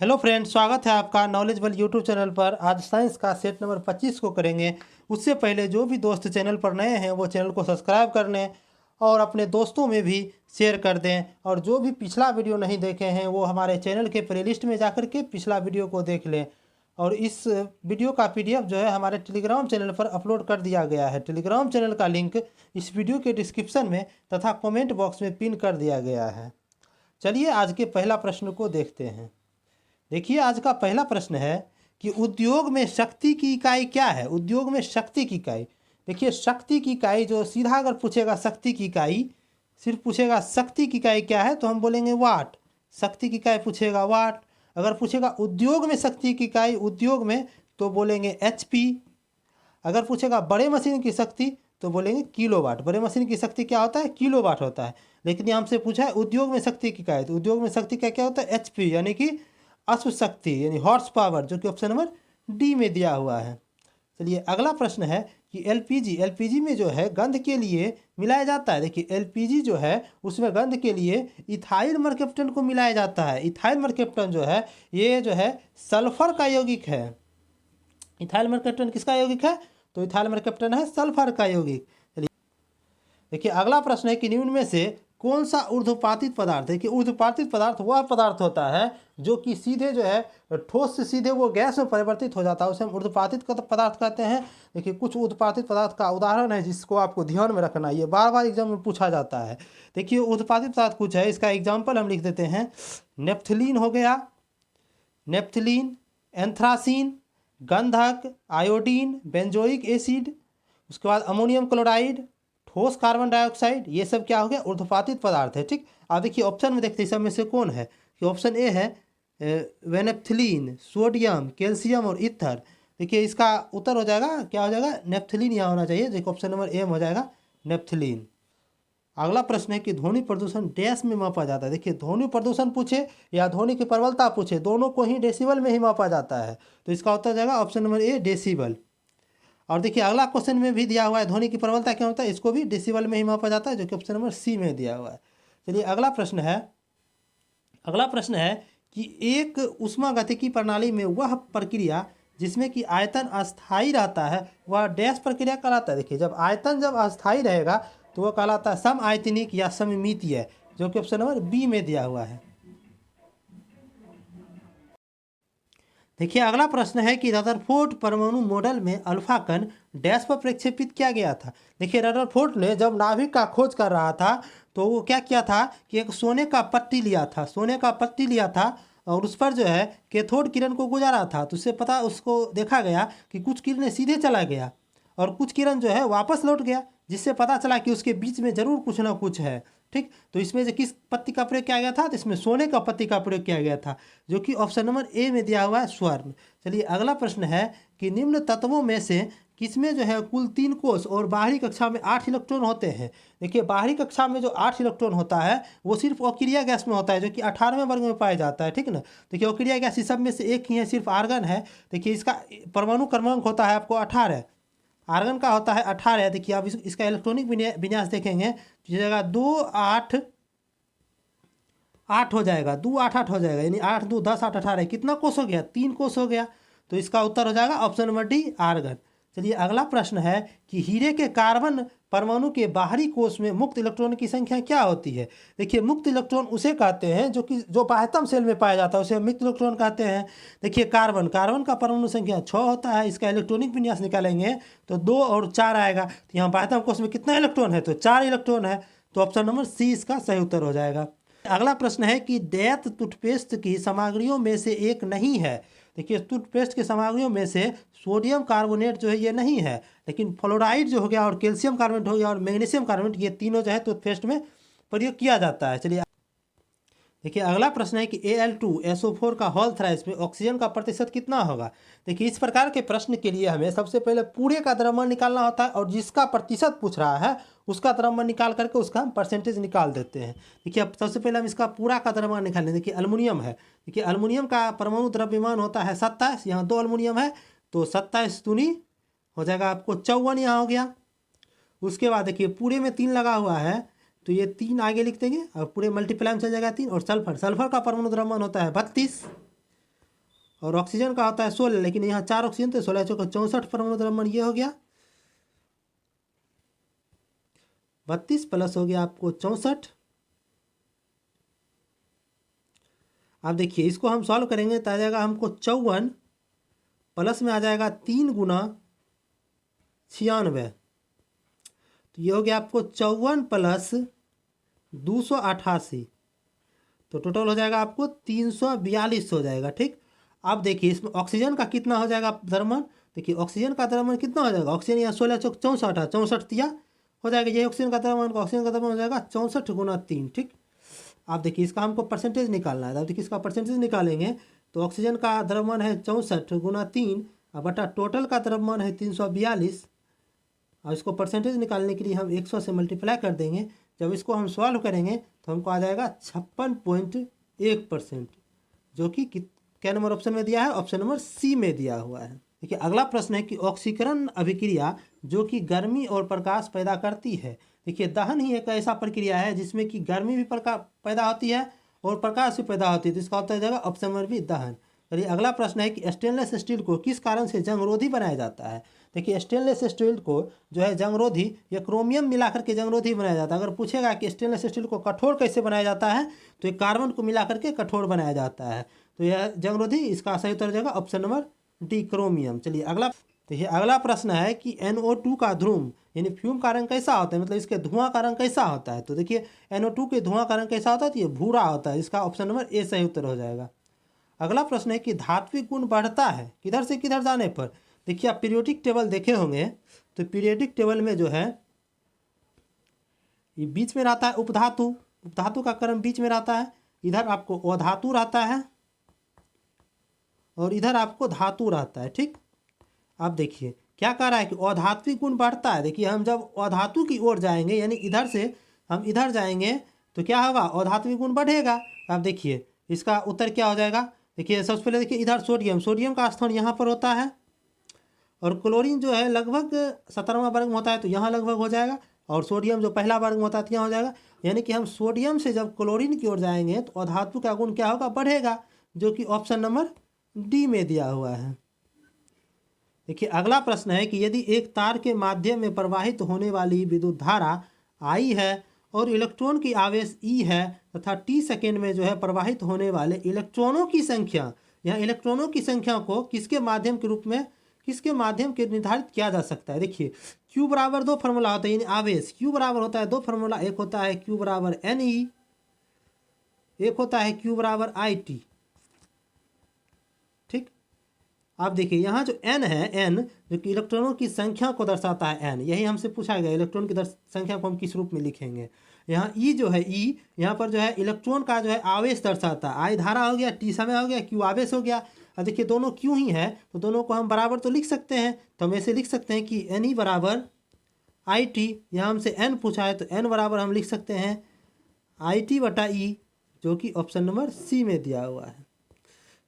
Hello friend, स्वागत है आपका नॉलेजबल यूट्यूब चैनल पर। आज साइंस का सेट नंबर 25 को करेंगे। उससे पहले जो भी दोस्त चैनल पर नए हैं वो चैनल को सब्सक्राइब कर लें और अपने दोस्तों में भी शेयर कर दें। और जो भी पिछला वीडियो नहीं देखे हैं वो हमारे चैनल के प्लेलिस्ट में जाकर के पिछला वीडियो को देख लें। और इस वीडियो का PDF जो है हमारे टेलीग्राम चैनल पर अपलोड कर दिया गया है। टेलीग्राम चैनल का लिंक इस वीडियो के डिस्क्रिप्शन में तथा कमेंट बॉक्स में पिन कर दिया गया है। चलिए आज के पहला प्रश्न को देखते हैं। देखिए, आज का पहला प्रश्न है कि उद्योग में शक्ति की इकाई क्या है। उद्योग में शक्ति की इकाई, देखिए शक्ति की इकाई जो सीधा अगर पूछेगा शक्ति की इकाई, सिर्फ पूछेगा शक्ति की इकाई क्या है तो हम बोलेंगे वाट। शक्ति की इकाई पूछेगा वाट। अगर पूछेगा उद्योग में शक्ति की इकाई, उद्योग में, तो बोलेंगे HP। अगर पूछेगा बड़े मशीन की शक्ति तो बोलेंगे किलोवाट। बड़े मशीन की शक्ति क्या होता है? किलोवाट होता है। लेकिन ये हमसे पूछा है उद्योग में शक्ति की इकाई, तो उद्योग में शक्ति का क्या होता है? HP, यानी कि अश्व शक्ति, यानी हॉर्स पावर, जो कि ऑप्शन नंबर D में दिया हुआ है। चलिए अगला प्रश्न है कि LPG में जो है गंध के लिए मिलाया जाता है। देखिए LPG जो है उसमें गंध के लिए इथाइल मरकैप्टन को मिलाया जाता है। इथाइल मरकैप्टन जो है ये जो है सल्फर का यौगिक है। इथाइल मरकैप्टन किसका यौगिक है? तो इथाइल मरकैप्टन है सल्फर का यौगिक। चलिए देखिए अगला प्रश्न है कि निम्न में से कौन सा ऊर्ध्वपातित पदार्थ है? कि ऊर्ध्वपातित पदार्थ वह पदार्थ होता है जो कि सीधे जो है ठोस से सीधे वो गैस में परिवर्तित हो जाता है, उसे हम ऊर्ध्वपातित पदार्थ कहते हैं। देखिए कुछ ऊर्ध्वपातित पदार्थ का उदाहरण है जिसको आपको ध्यान में रखना है, ये बार बार एग्जाम में पूछा जाता है। देखिए ऊर्ध्वपातित पदार्थ कुछ है, इसका एग्जाम्पल हम लिख देते हैं। नेप्थलीन हो गया, नेप्थलीन, एंथ्रासीन, गंधक, आयोडीन, बेंजोइक एसिड, उसके बाद अमोनियम क्लोराइड, ठोस कार्बन डाइऑक्साइड, ये सब क्या हो गया? ऊर्ध्वपातित पदार्थ है। ठीक, अब देखिए ऑप्शन में देखते हैं सब में से कौन है। कि ऑप्शन ए है वेनेप्थिलीन, सोडियम, कैल्शियम और ईथर। देखिए इसका उत्तर हो जाएगा, क्या हो जाएगा? नेप्थलीन यहाँ होना चाहिए। देखिए ऑप्शन नंबर ए हो जाएगा नेप्थलीन। अगला प्रश्न है कि ध्वनि प्रदूषण डैश में मापा जाता है। देखिए ध्वनि प्रदूषण पूछे या ध्वनि की प्रबलता पूछे, दोनों को ही डेसिबल में ही मापा जाता है। तो इसका उत्तर जाएगा ऑप्शन नंबर ए डेसिबल। और देखिए अगला क्वेश्चन में भी दिया हुआ है ध्वनि की प्रबलता क्या होता है, इसको भी डेसिबल में ही मापा जाता है, जो कि ऑप्शन नंबर C में दिया हुआ है। चलिए अगला प्रश्न है कि एक ऊष्मागतिकी प्रणाली में वह प्रक्रिया जिसमें कि आयतन अस्थाई रहता है वह डैश प्रक्रिया कहलाता है। देखिए जब आयतन अस्थाई रहेगा तो वह कहलाता है सम आयतनिक या सममितीय, जो कि ऑप्शन नंबर B में दिया हुआ है। देखिए अगला प्रश्न है कि रदरफोर्ड परमाणु मॉडल में अल्फा कण डैश पर प्रक्षेपित किया गया था। देखिए रदरफोर्ड ने जब नाभिक का खोज कर रहा था तो वो क्या किया था कि एक सोने का पट्टी लिया था और उस पर जो है कैथोड किरण को गुजारा था। तो उससे पता उसको देखा गया कि कुछ किरणें सीधे चला गया और कुछ किरण जो है वापस लौट गया, जिससे पता चला कि उसके बीच में जरूर कुछ ना कुछ है। ठीक, तो इसमें से किस पत्ती का प्रयोग किया गया था? तो इसमें सोने का पत्ती का प्रयोग किया गया था, जो कि ऑप्शन नंबर ए में दिया हुआ है स्वर्ण। चलिए अगला प्रश्न है कि निम्न तत्वों में से किसमें जो है कुल 3 कोष और बाहरी कक्षा में 8 इलेक्ट्रॉन होते हैं। देखिए बाहरी कक्षा में जो 8 इलेक्ट्रॉन होता है वो सिर्फ अक्रिया गैस में होता है, जो कि 18वें वर्ग में पाया जाता है। ठीक ना, देखिए अक्रिया गैस इस सब में से एक ही है, सिर्फ आर्गन है। देखिए इसका परमाणु क्रमांक होता है आपको 18, आर्गन का होता है 18। देखिए आप इसका इलेक्ट्रॉनिक विन्यास देखेंगे तो जगह 2 8 8 हो जाएगा, 2 8 8 हो जाएगा, यानी 8 2 10 8 18, कितना कोष हो गया? 3 कोष हो गया। तो इसका उत्तर हो जाएगा ऑप्शन नंबर D आर्गन। चलिए अगला प्रश्न है कि हीरे के कार्बन परमाणु के बाहरी कोष में मुक्त इलेक्ट्रॉन की संख्या क्या होती है। देखिए मुक्त इलेक्ट्रॉन उसे कहते हैं जो बाह्यतम सेल में पाया जाता है, उसे मुक्त इलेक्ट्रॉन कहते हैं। देखिए कार्बन का परमाणु संख्या 6 होता है। इसका इलेक्ट्रॉनिक विन्यास निकालेंगे तो 2 और 4 आएगा। तो यहाँ बाह्यतम कोष में कितना इलेक्ट्रॉन है? तो 4 इलेक्ट्रॉन है। तो ऑप्शन नंबर C इसका सही उत्तर हो जाएगा। अगला प्रश्न है कि डैत टूथपेस्ट की सामग्रियों में से एक नहीं है। देखिए टूथपेस्ट की सामग्रियों में से सोडियम कार्बोनेट जो है ये नहीं है, लेकिन फ्लोराइड जो हो गया और कैल्शियम कार्बोनेट हो गया और मैग्नीशियम कार्बोनेट, ये तीनों जो है टूथपेस्ट में प्रयोग किया जाता है। चलिए देखिए अगला प्रश्न है कि Al2SO4 का होल थ्राइस में ऑक्सीजन का प्रतिशत कितना होगा। देखिए इस प्रकार के प्रश्न के लिए हमें सबसे पहले पूरे का द्रव्यमान निकालना होता है और जिसका प्रतिशत पूछ रहा है उसका द्रव्यमान निकाल करके उसका हम परसेंटेज निकाल देते हैं। देखिए अब सबसे पहले हम इसका पूरा का द्रव्यमान निकाल लें। देखिए अल्युमिनियम है, देखिए अल्युमिनियम का परमाणु द्रव्यमान होता है 27, यहाँ 2 अल्युमिनियम है तो 27 दूनी हो जाएगा आपको 54, यहाँ हो गया। उसके बाद देखिए पूरे में 3 लगा हुआ है तो ये 3 आगे लिख देंगे और पूरे मल्टीप्लाई में चल जाएगा 3। और सल्फर का परमाणु द्रव्यमान होता है 32, और ऑक्सीजन का होता है 16, लेकिन यहाँ 4 ऑक्सीजन तो 16 चौका 64 परमाणु द्रव्यमान, ये हो गया 32 प्लस हो गया आपको 64। अब देखिए इसको हम सॉल्व करेंगे तो आ जाएगा हमको 54 प्लस में आ जाएगा 3 गुना 96, तो ये हो गया आपको 54 प्लस 288, तो टोटल हो जाएगा आपको 342 हो जाएगा। ठीक, अब देखिए इसमें ऑक्सीजन का कितना हो जाएगा द्रव्यमान। देखिए ऑक्सीजन का द्रव्यमान कितना हो जाएगा, ऑक्सीजन यहाँ 16 चौक 64 है, 64 दिया हो जाएगा, ये ऑक्सीजन का द्रव्यमान हो जाएगा 64 गुना 3। ठीक, आप देखिए इसका हमको परसेंटेज निकालना है। अब देखिए इसका परसेंटेज निकालेंगे तो ऑक्सीजन का द्रव्यमान है 64 गुना 3 और बटा टोटल का द्रव्यमान है 342, और इसको परसेंटेज निकालने के लिए हम 100 से मल्टीप्लाई कर देंगे। जब इसको हम सॉल्व करेंगे तो हमको आ जाएगा 56.1%, जो कि क्या नंबर ऑप्शन में दिया है, ऑप्शन नंबर सी में दिया हुआ है। देखिए अगला प्रश्न है कि ऑक्सीकरण अभिक्रिया जो कि गर्मी और प्रकाश पैदा करती है। देखिए दहन ही एक ऐसा प्रक्रिया है जिसमें कि गर्मी भी पैदा होती है और प्रकाश भी पैदा होती है, तो इसका उत्तर हो जाएगा ऑप्शन नंबर बी दहन। चलिए अगला प्रश्न है कि स्टेनलेस स्टील को किस कारण से जंगरोधी बनाया जाता है। देखिए स्टेनलेस स्टील को जो है जंगरोधी या क्रोमियम मिलाकर के जंगरोधी बनाया जाता है। अगर पूछेगा कि स्टेनलेस स्टील को कठोर कैसे बनाया जाता है तो एक कार्बन को मिलाकर के कठोर बनाया जाता है, तो यह जंगरोधी, इसका सही उत्तर हो जाएगा ऑप्शन नंबर डी क्रोमियम। चलिए अगला प्रश्न है कि NO2 का ध्रुव यानी फ्यूम का रंग कैसा होता है, मतलब इसके धुआं का रंग कैसा होता है। तो देखिए NO2 के धुआं का रंग कैसा होता है, तो ये भूरा होता है, इसका ऑप्शन नंबर ए सही उत्तर हो जाएगा। अगला प्रश्न है कि धात्विक गुण बढ़ता है किधर से किधर जाने पर। देखिए आप पीरियोडिक टेबल देखे होंगे, तो पीरियोडिक टेबल में जो है ये बीच में रहता है उपधातु, उपधातु का क्रम बीच में रहता है, इधर आपको अधातु रहता है और इधर आपको धातु रहता है। ठीक, आप देखिए क्या कह रहा है कि अधात्विक गुण बढ़ता है। देखिए हम जब अधातु की ओर जाएंगे यानी इधर से हम इधर जाएंगे तो क्या होगा, अधात्विक गुण बढ़ेगा। आप देखिए इसका उत्तर क्या हो जाएगा। देखिए सबसे पहले देखिए इधर सोडियम का स्थान यहाँ पर होता है और क्लोरीन जो है लगभग 17वां वर्ग में होता है, तो यहाँ लगभग हो जाएगा, और सोडियम जो पहला वर्ग में होता है तो यहाँ हो जाएगा। यानी कि हम सोडियम से जब क्लोरीन की ओर जाएंगे तो अधातु का गुण क्या होगा, बढ़ेगा, जो कि ऑप्शन नंबर डी में दिया हुआ है। देखिए अगला प्रश्न है कि यदि एक तार के माध्यम में प्रवाहित होने वाली विद्युत धारा I है और इलेक्ट्रॉन की आवेश E है तथा t सेकेंड में जो है प्रवाहित होने वाले इलेक्ट्रॉनों की संख्या, यहाँ इलेक्ट्रॉनों की संख्या को किसके माध्यम के निर्धारित किया जा सकता है। देखिए Q बराबर 2 फार्मूला होता है, यानी आवेश Q बराबर होता है 2 फार्मूला, एक होता है Q बराबर NE, एक होता है Q बराबर IT। ठीक, आप देखिए यहाँ जो n है, n जो कि इलेक्ट्रॉनों की संख्या को दर्शाता है, n यही हमसे पूछा गया इलेक्ट्रॉन की संख्या को हम किस रूप में लिखेंगे। यहाँ E जो है, E यहाँ पर जो है इलेक्ट्रॉन का जो है आवेश दर्शाता है, I धारा हो गया, T समय हो गया, Q आवेश हो गया। अब देखिए दोनों Q ही है तो दोनों को हम बराबर तो लिख सकते हैं, तो हम ऐसे लिख सकते हैं कि NE बराबर IT, यहाँ हमसे n पूछा है तो n बराबर हम लिख सकते हैं IT बटा E, जो कि ऑप्शन नंबर सी में दिया हुआ है।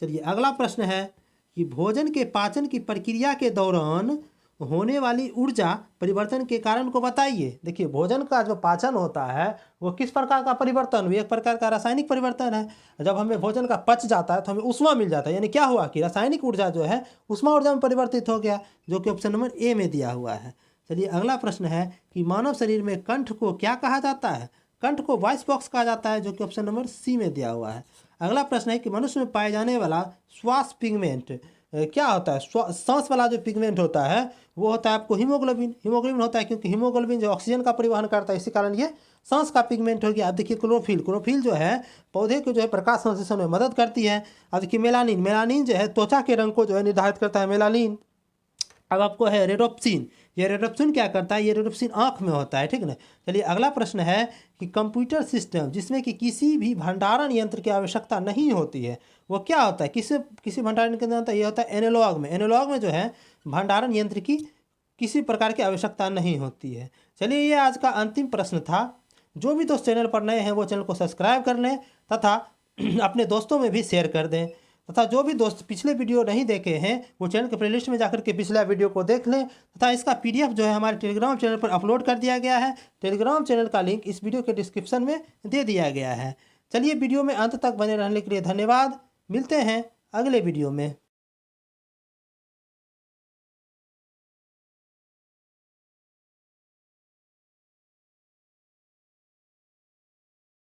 चलिए अगला प्रश्न है कि भोजन के पाचन की प्रक्रिया के दौरान होने वाली ऊर्जा परिवर्तन के कारण को बताइए। देखिए भोजन का जो पाचन होता है वो किस प्रकार का परिवर्तन, एक प्रकार का रासायनिक परिवर्तन है। जब हमें भोजन का पच जाता है तो हमें ऊष्मा मिल जाता है, यानी क्या हुआ कि रासायनिक ऊर्जा जो है ऊष्मा ऊर्जा में परिवर्तित हो गया, जो कि ऑप्शन नंबर ए में दिया हुआ है। चलिए अगला प्रश्न है कि मानव शरीर में कंठ को क्या कहा जाता है। कंठ को वॉइस बॉक्स कहा जाता है, जो कि ऑप्शन नंबर सी में दिया हुआ है। अगला प्रश्न है कि मनुष्य में पाए जाने वाला श्वास पिगमेंट क्या होता है। सांस वाला जो पिगमेंट होता है वो होता है आपको हीमोग्लोबिन होता है, क्योंकि हीमोग्लोबिन जो ऑक्सीजन का परिवहन करता है, इसी कारण ये सांस का पिगमेंट हो गया। अब देखिए क्लोरोफिल जो है पौधे को जो है प्रकाश संश्लेषण में मदद करती है। अब देखिए मेलानिन जो है त्वचा के रंग को जो है निर्धारित करता है, मेलानिन। अब आपको है रेडोप्सिन, ये रेडोप्सिन क्या करता है, ये रेडोप्सिन आँख में होता है, ठीक ना। चलिए अगला प्रश्न है कि कंप्यूटर सिस्टम जिसमें कि किसी भी भंडारण यंत्र की आवश्यकता नहीं होती है वो क्या होता है, किसी भंडारण यंत्र होता है, ये होता है एनालॉग में जो है भंडारण यंत्र की किसी प्रकार की आवश्यकता नहीं होती है। चलिए ये आज का अंतिम प्रश्न था। जो भी दोस्त चैनल पर नए हैं वो चैनल को सब्सक्राइब कर लें तथा अपने दोस्तों में भी शेयर कर दें, तथा जो भी दोस्त पिछले वीडियो नहीं देखे हैं वो चैनल के प्लेलिस्ट में जाकर के पिछला वीडियो को देख लें, तथा इसका PDF जो है हमारे टेलीग्राम चैनल पर अपलोड कर दिया गया है। टेलीग्राम चैनल का लिंक इस वीडियो के डिस्क्रिप्शन में दे दिया गया है। चलिए वीडियो में अंत तक बने रहने के लिए धन्यवाद। मिलते हैं अगले वीडियो में।